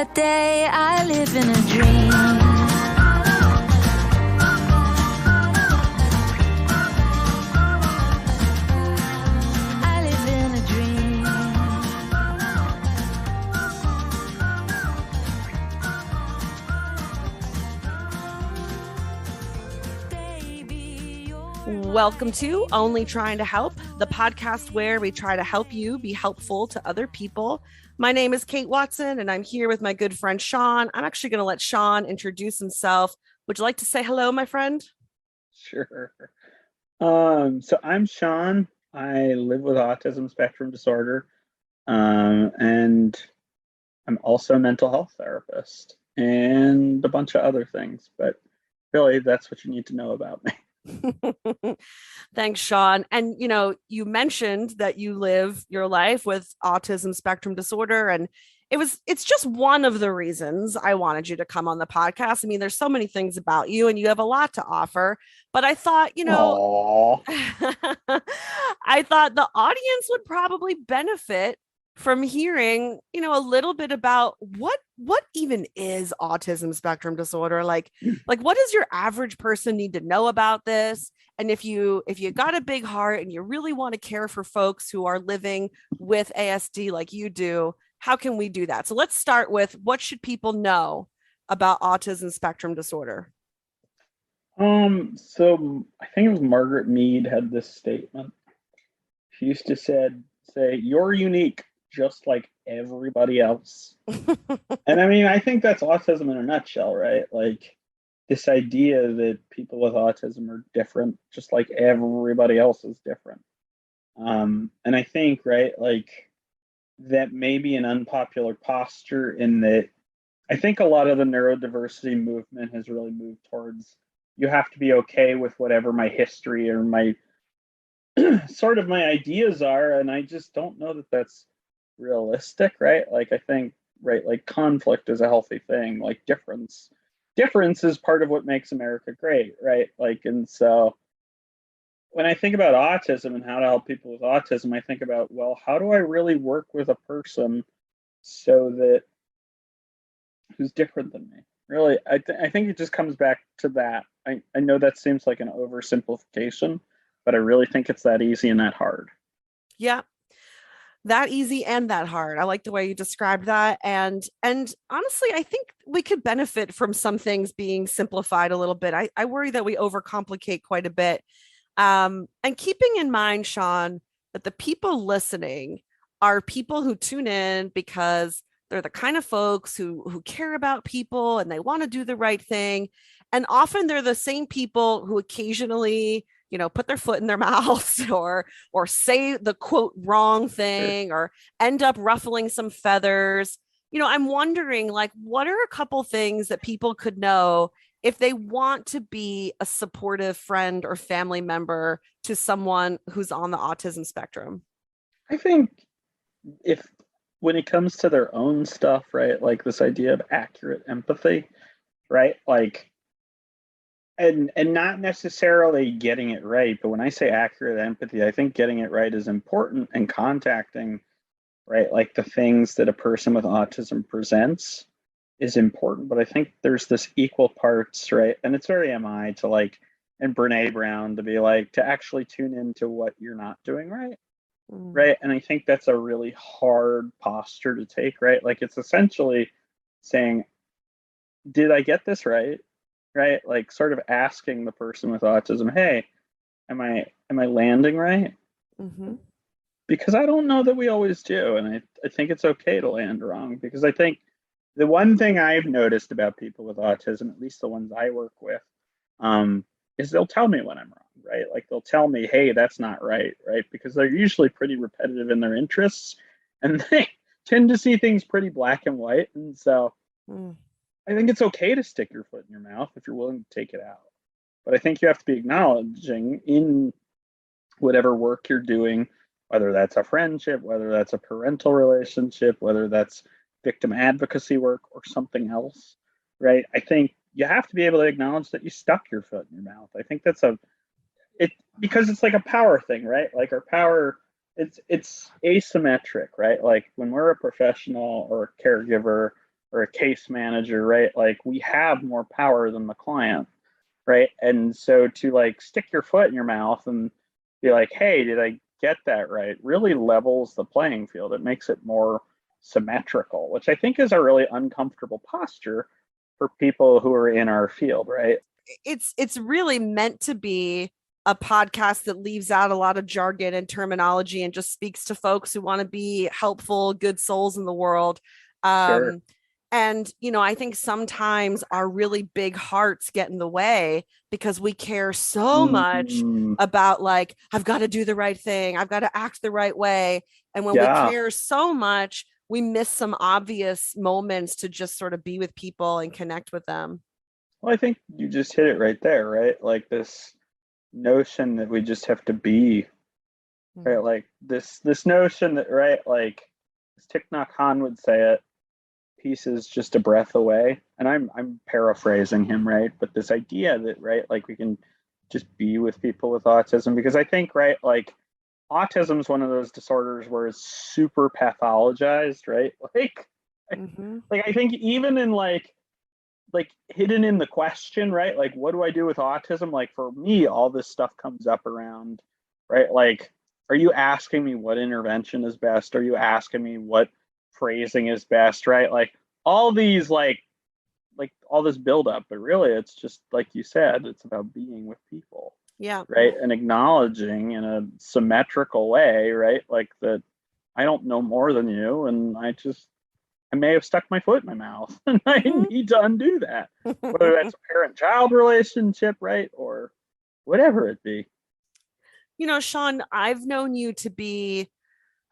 that day, I live in a dream. I live in a dream. Baby, Welcome to Only Trying to Help, the podcast where we try to help you be helpful to other people. My name is Kate Watson, and I'm here with my good friend Sean. I'm actually going to let Sean introduce himself. Would you like to say hello, my friend? Sure. So I'm Sean. I live with autism spectrum disorder, and I'm also a mental health therapist and a bunch of other things. But really, that's what you need to know about me. Thanks, Sean. And you mentioned that you live your life with autism spectrum disorder, and it's just one of the reasons I wanted you to come on the podcast. I mean, there's so many things about you and you have a lot to offer, but I thought, Aww. I thought the audience would probably benefit from hearing, a little bit about what even is autism spectrum disorder. Like what does your average person need to know about this? And if you got a big heart and you really want to care for folks who are living with ASD like you do, how can we do that? So let's start with, what should people know about autism spectrum disorder? So I think it was Margaret Mead had this statement. She used to say, "You're unique, just like everybody else." And I mean, I think that's autism in a nutshell, right? Like this idea that people with autism are different, just like everybody else is different. And I think, right, like that may be an unpopular posture in that I think a lot of the neurodiversity movement has really moved towards you have to be okay with whatever my history or my sort of my ideas are. And I just don't know that that's realistic, right? Like I think, right, like conflict is a healthy thing. Like difference is part of what makes America great, right? Like, and so when I think about autism and how to help people with autism, I think about, well, how do I really work with a person so that who's different than me? Really, I think it just comes back to that. I know that seems like an oversimplification, but I really think it's that easy and that hard. Yeah, that easy and that hard. I like the way you described that. And honestly, I think we could benefit from some things being simplified a little bit. I worry that we overcomplicate quite a bit. And keeping in mind, Sean, that the people listening are people who tune in because they're the kind of folks who care about people and they want to do the right thing. And often they're the same people who occasionally, put their foot in their mouths or say the quote wrong thing or end up ruffling some feathers. I'm wondering, like, what are a couple things that people could know if they want to be a supportive friend or family member to someone who's on the autism spectrum? I think if when it comes to their own stuff, right, like this idea of accurate empathy, right, like and not necessarily getting it right, but when I say accurate empathy, I think getting it right is important, and contacting, right, like the things that a person with autism presents is important. But I think there's this equal parts, right, and it's very MI to like, and Brene Brown to be like, to actually tune into what you're not doing right, right? And I think that's a really hard posture to take, right? Like it's essentially saying, did I get this right? Right? Like sort of asking the person with autism, hey, am I landing right? Mm-hmm. Because I don't know that we always do. And I think it's okay to land wrong, because I think the one thing I've noticed about people with autism, at least the ones I work with, is they'll tell me when I'm wrong, right? Like they'll tell me, hey, that's not right, right? Because they're usually pretty repetitive in their interests and they tend to see things pretty black and white. And so I think it's okay to stick your foot in your mouth if you're willing to take it out. But I think you have to be acknowledging in whatever work you're doing, whether that's a friendship, whether that's a parental relationship, whether that's victim advocacy work or something else, right? I think you have to be able to acknowledge that you stuck your foot in your mouth. I think that's because it's like a power thing, right? Like our power, it's asymmetric, right? Like when we're a professional or a caregiver or a case manager, right? Like we have more power than the client, right? And so to like stick your foot in your mouth and be like, hey, did I get that right? Really levels the playing field. It makes it more symmetrical, which I think is a really uncomfortable posture for people who are in our field, right? It's really meant to be a podcast that leaves out a lot of jargon and terminology and just speaks to folks who want to be helpful, good souls in the world. Sure. And, you know, I think sometimes our really big hearts get in the way because we care so much Mm, about, like, I've got to do the right thing, I've got to act the right way. And when we yeah. care so much, we miss some obvious moments to just sort of be with people and connect with them. Well, I think you just hit it right there, right? Like this notion that we just have to be, right? Mhm. Like this notion that, right, like as Thich Nhat Hanh would say it, peace is just a breath away. And I'm paraphrasing him, right? But this idea that, right, like we can just be with people with autism, because I think, right, like autism is one of those disorders where it's super pathologized, right? Mhm. Like I think even in like hidden in the question, right? Like, what do I do with autism? Like for me, all this stuff comes up around, right? Like, are you asking me what intervention is best? Are you asking me what phrasing is best, right? Like all these like all this buildup, but really it's just like you said, it's about being with people, Yeah. right? And acknowledging in a symmetrical way, right? Like that I don't know more than you, and I may have stuck my foot in my mouth and I Mhm. need to undo that. Whether that's a parent child relationship, right? Or whatever it be. You know, Sean, I've known you to be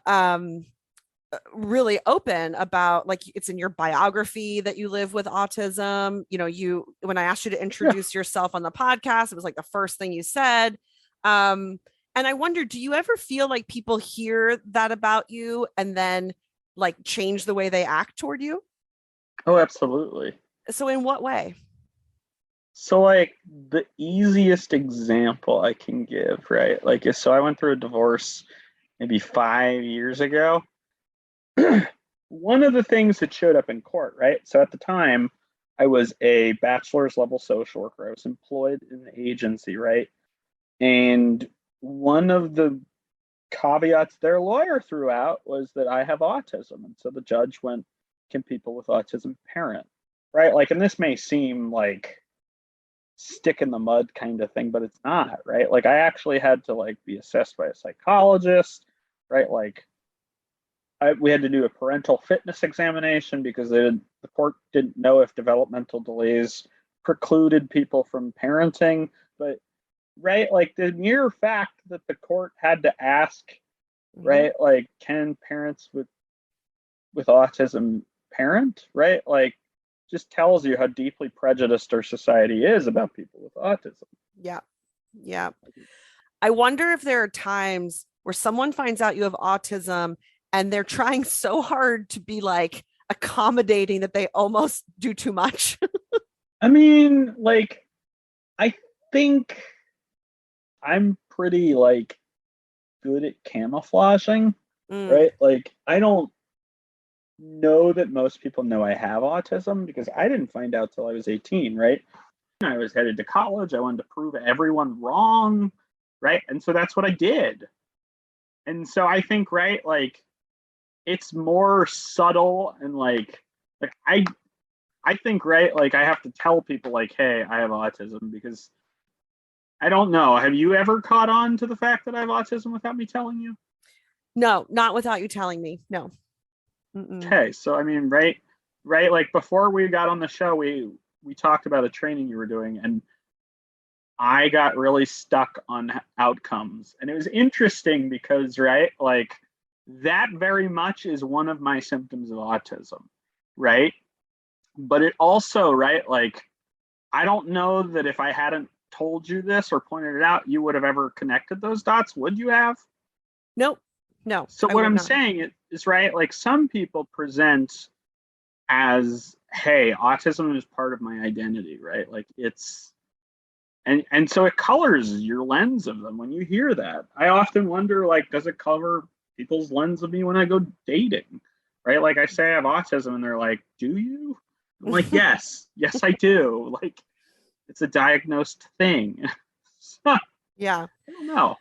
um really open about, like, it's in your biography that you live with autism. You know, you, when I asked you to Yeah. introduce yourself on the podcast, it was like the first thing you said. um and I wonder, do you ever feel like people hear that about you and then like change the way they act toward you? Oh, absolutely. So in what way? So like the easiest example I can give, right? Like so I went through a divorce maybe 5 years ago. One of the things that showed up in court, right? So at the time, I was a bachelor's level social worker. I was employed in the agency, right? And one of the caveats their lawyer threw out was that I have autism. And so the judge went, can people with autism parent? Right? Like, and this may seem like stick in the mud kind of thing, but it's not, right? Like I actually had to like be assessed by a psychologist, right? Like we had to do a parental fitness examination because the court didn't know if developmental delays precluded people from parenting. But right, like the mere fact that the court had to ask, Mhm. right, like can parents with autism parent, right, like just tells you how deeply prejudiced our society is about people with autism. Yeah. Yeah. I wonder if there are times where someone finds out you have autism and they're trying so hard to be like accommodating that they almost do too much. I mean, like I think I'm pretty like good at camouflaging, Mm, right? Like I don't know that most people know I have autism because I didn't find out till I was 18, right? I was headed to college. I wanted to prove everyone wrong, right? And so that's what I did. And so I think, right, like it's more subtle and like I think, right, like I have to tell people like, hey, I have autism because I don't know. Have you ever caught on to the fact that I have autism without me telling you? no, not without you telling me. No. Mm-mm. Okay, so I mean, right, like before we got on the show, we talked about a training you were doing, and I got really stuck on outcomes, and it was interesting because, right, like that very much is one of my symptoms of autism, right? But it also, right, like I don't know that if I hadn't told you this or pointed it out, you would have ever connected those dots. Would you have? Nope. No, So I what would I'm not. saying is right, like some people present as, hey, autism is part of my identity, right? Like it's and so it colors your lens of them when you hear that. I often wonder, like, does it cover people's lens of me when I go dating? right? Like I say I have autism and they're like, do you? I'm like, yes, yes, I do. Like it's a diagnosed thing. I Yeah. don't know.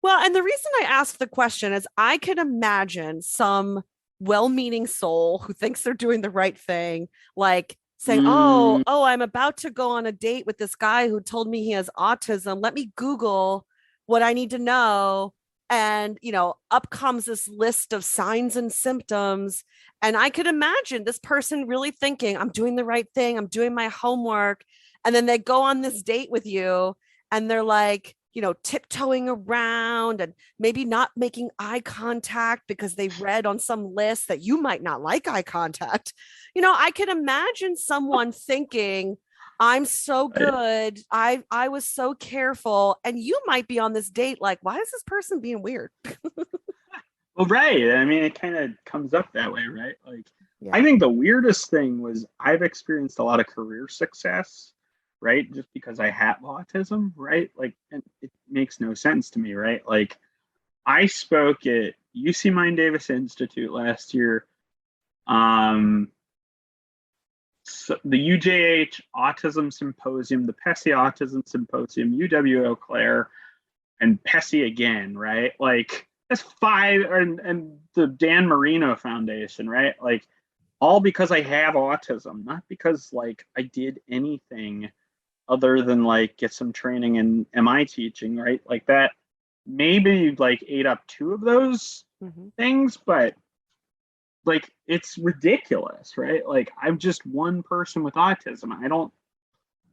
Well, and the reason I asked the question is I can imagine some well-meaning soul who thinks they're doing the right thing, like saying, Mm, "Oh, I'm about to go on a date with this guy who told me he has autism. Let me Google what I need to know." And, up comes this list of signs and symptoms. And I could imagine this person really thinking, I'm doing the right thing, I'm doing my homework. And then they go on this date with you and they're like, tiptoeing around and maybe not making eye contact because they read on some list that you might not like eye contact. I can imagine someone thinking, I'm so right. good. I was so careful. And you might be on this date like, why is this person being weird? Well, right. I mean, it kind of comes up that way, right? Like, I Yeah. think the weirdest thing was I've experienced a lot of career success, right? Just because I have autism, right? Like, and it makes no sense to me, right? Like, I spoke at UC Mind Davis Institute last year. Um, so the UJH Autism Symposium, the PESI Autism Symposium, UW Eau Claire, and PESI again, right? Like that's five, and the Dan Marino Foundation, right? Like all because I have autism, not because like I did anything other than like get some training in MI teaching, right? Like that maybe like ate up two of those Mhm. things, but like it's ridiculous, right? Like I'm just one person with autism. I don't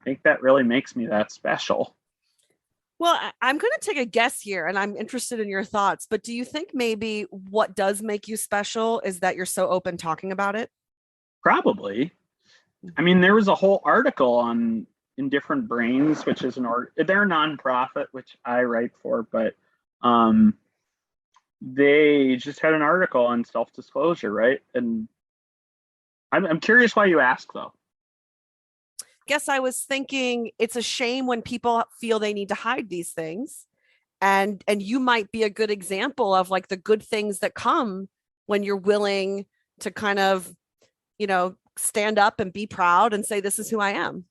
think that really makes me that special. Well, I'm going to take a guess here and I'm interested in your thoughts, but do you think maybe what does make you special is that you're so open talking about it? Probably. I mean, there was a whole article on Indifferent Brains, which is they're a nonprofit, which I write for, but um, they just had an article on self-disclosure, right? And I'm curious why you ask, though. Guess I was thinking it's a shame when people feel they need to hide these things. And you might be a good example of like the good things that come when you're willing to kind of, stand up and be proud and say this is who I am.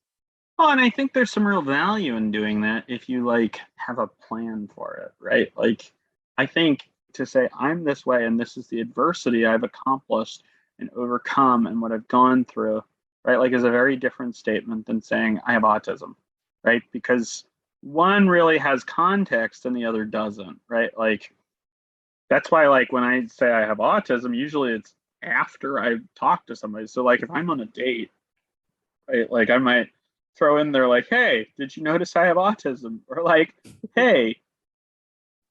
Oh, and I think there's some real value in doing that if you like have a plan for it, right? Like, I think to say I'm this way and this is the adversity I've accomplished and overcome and what I've gone through, right? Like, is a very different statement than saying I have autism, right? Because one really has context and the other doesn't, right? Like, that's why, like, when I say I have autism, usually it's after I've talked to somebody. So, like, if I'm on a date, right? Like I might throw in there like, "Hey, did you notice I have autism?" Or like, "Hey,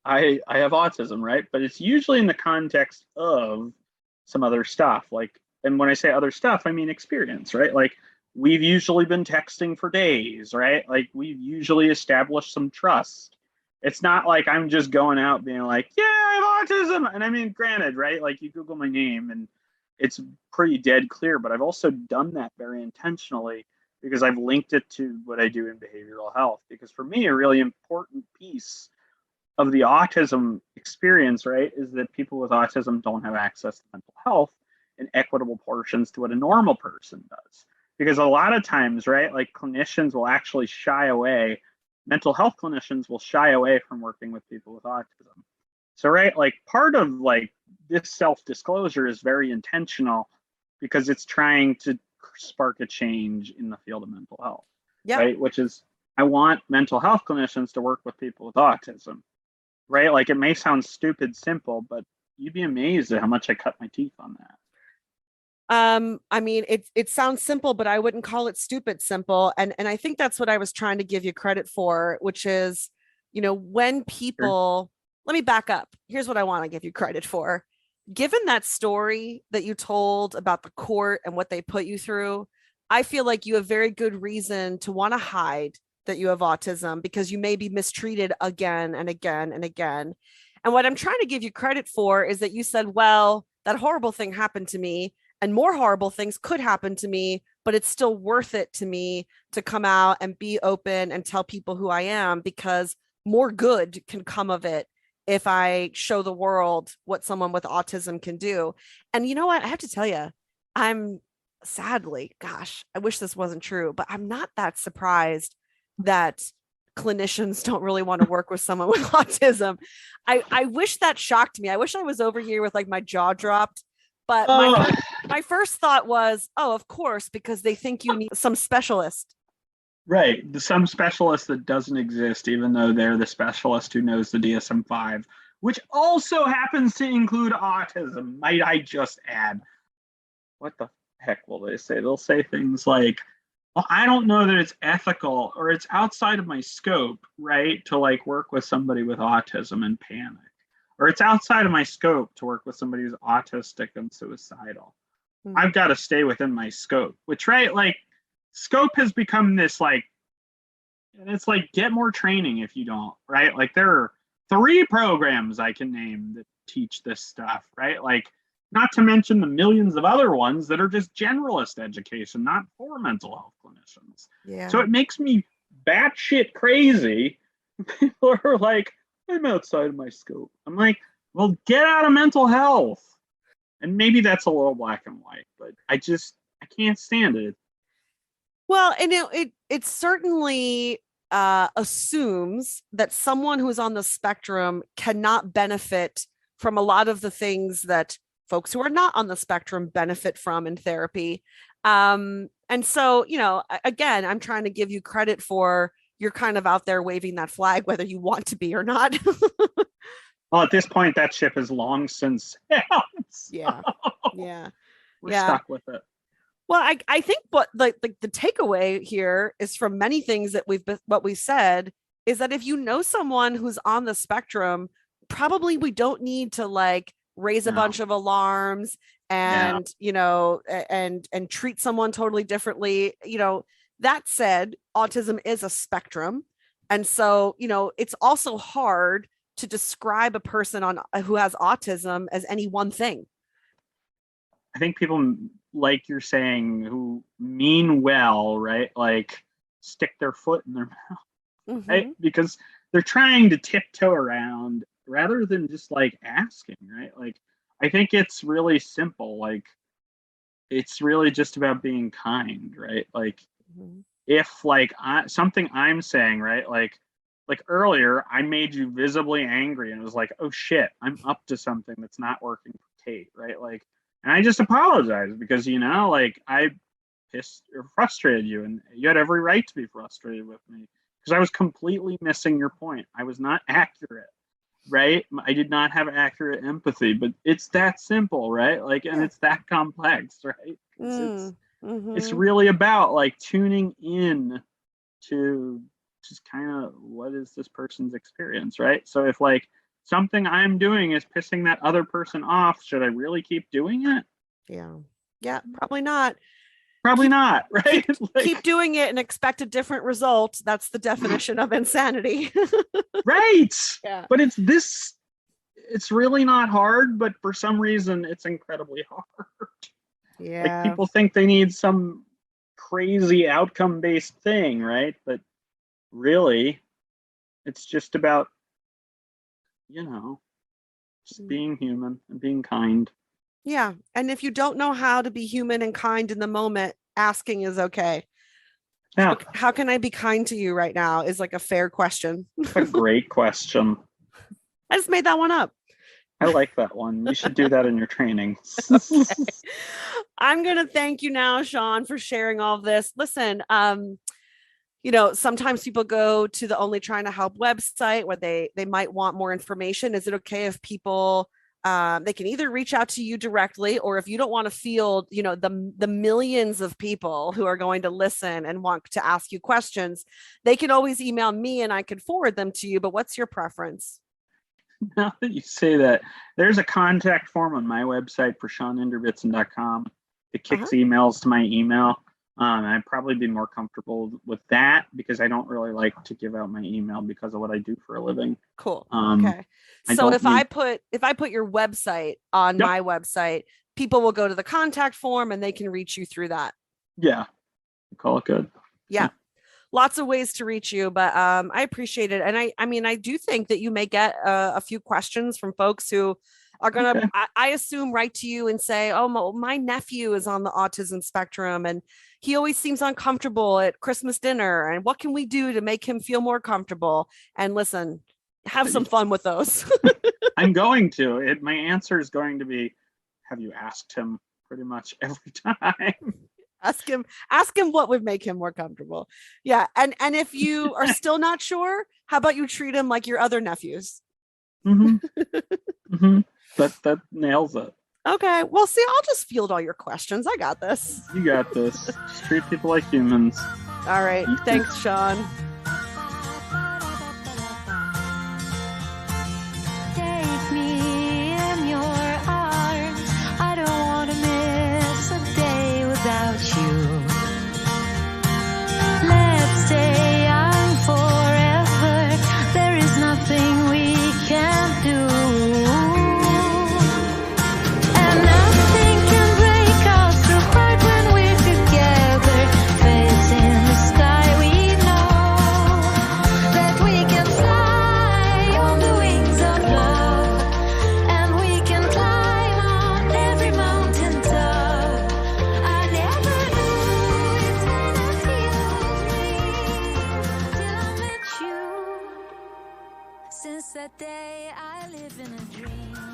I have autism," right? But it's usually in the context of some other stuff. Like, and when I say other stuff, I mean experience, right? Like we've usually been texting for days, right? Like we've usually established some trust. It's not like I'm just going out being like, "Yeah, I have autism." And I mean, granted, right? Like you Google my name and it's pretty dead clear, but I've also done that very intentionally because I've linked it to what I do in behavioral health. Because for me, a really important piece of the autism experience, right, is that people with autism don't have access to mental health in equitable portions to what a normal person does. Because a lot of times, right, like clinicians will actually shy away, mental health clinicians will shy away from working with people with autism. So, right, like part of like this self disclosure is very intentional because it's trying to spark a change in the field of mental health, Yeah. right? Which is, I want mental health clinicians to work with people with autism, right? Like it may sound stupid simple, but you'd be amazed at how much I cut my teeth on that. I mean, it sounds simple, but I wouldn't call it stupid simple. And I think that's what I was trying to give you credit for, which is, when Sure. people, let me back up. Here's what I want to give you credit for. Given that story that you told about the court and what they put you through, I feel like you have very good reason to want to hide that you have autism because you may be mistreated again and again and again. And what I'm trying to give you credit for is that you said, well, that horrible thing happened to me and more horrible things could happen to me, but it's still worth it to me to come out and be open and tell people who I am because more good can come of it if I show the world what someone with autism can do. And you know what? I have to tell you, I'm sadly, gosh, I wish this wasn't true, but I'm not that surprised that clinicians don't really want to work with someone with autism. I wish that shocked me. I wish I was over here with like my jaw dropped. But my first thought was, oh, of course, because they think you need some specialist. Right. Some specialist that doesn't exist, even though they're the specialist who knows the DSM-5, which also happens to include autism, might I just add. What the heck will they say? They'll say things like, well, I don't know that it's ethical or it's outside of my scope, right, to like work with somebody with autism and panic. Or it's outside of my scope to work with somebody who's autistic and suicidal. I've got to stay within my scope, which, right, like, scope has become this like, and it's like, get more training if you don't, right? Like there are 3 programs I can name that teach this stuff, right? Like, not to mention the millions of other ones that are just generalist education, not for mental health clinicians. Yeah. So it makes me batshit crazy. People are like, I'm outside of my scope. I'm like, well, get out of mental health. And maybe that's a little black and white, but I can't stand it. Well, and it certainly assumes that someone who's on the spectrum cannot benefit from a lot of the things that folks who are not on the spectrum benefit from in therapy. And so, again, I'm trying to give you credit for you're kind of out there waving that flag, whether you want to be or not. Well, at this point, that ship has long since sailed. Yeah. Yeah. We're stuck with it. Well, I think what the takeaway here is from many things that what we said is that if you know someone who's on the spectrum, probably we don't need to like raise a bunch of alarms and and treat someone totally differently. That said, autism is a spectrum, and so it's also hard to describe a person who has autism as any one thing. I think people, like you're saying, who mean well, right? Like stick their foot in their mouth, right? Because they're trying to tiptoe around rather than just like asking, right? Like, I think it's really simple. Like, it's really just about being kind, right? Like, if like something I'm saying, right? Like earlier, I made you visibly angry and it was like, oh shit, I'm up to something that's not working for Kate, right? Like, and I just apologized because, like, I pissed or frustrated you, and you had every right to be frustrated with me because I was completely missing your point. I was not accurate, right? I did not have accurate empathy, but it's that simple, right? Like, and it's that complex, right? It's really about like tuning in to just kind of what is this person's experience, right? So if like something I'm doing is pissing that other person off, should I really keep doing it? Yeah, probably not. Probably not, right? Keep doing it and expect a different result. That's the definition of insanity. Right. Yeah. But it's really not hard, but for some reason it's incredibly hard. Yeah. Like, people think they need some crazy outcome-based thing, right? But really, it's just about, just being human and being kind. Yeah. And if you don't know how to be human and kind in the moment, asking is okay. Yeah. How can I be kind to you right now is like a fair question. A great question. I just made that one up. I like that one. You should do that in your training. Okay. I'm going to thank you now, Sean, for sharing all of this. Listen, sometimes people go to the Only Trying to Help website where they might want more information. Is it okay if people they can either reach out to you directly, or if you don't want to field the millions of people who are going to listen and want to ask you questions, they can always email me and I could forward them to you. But what's your preference? Now that you say that, there's a contact form on my website for SeanEndervitsen.com. It kicks emails to my email. I'd probably be more comfortable with that because I don't really like to give out my email because of what I do for a living. Cool. Okay. So if I put your website on my website, people will go to the contact form and they can reach you through that. Yeah. Call it good. Yeah. lots of ways to reach you, but I appreciate it. And I mean, I do think that you may get a few questions from folks who are going to, Okay. I assume, write to you and say, oh, my nephew is on the autism spectrum and he always seems uncomfortable at Christmas dinner. And what can we do to make him feel more comfortable? And listen, have some fun with those. I'm going to. My answer is going to be, have you asked him pretty much every time? Ask him what would make him more comfortable. Yeah. And if you are still not sure, how about you treat him like your other nephews? Mm-hmm. Mm-hmm. That nails it. Okay. Well, see, I'll just field all your questions. I got this. You got this. Just treat people like humans. All right. Thanks, Sean. Take me in your arms. I don't want to miss a day without you. Let's stay young forever. There is nothing we can't do. And nothing can break us apart when we're together. Facing the sky, we know that we can fly on the wings of love. And we can climb on every mountain top. I never knew it's gonna feel till I met you. Since that day I live in a dream.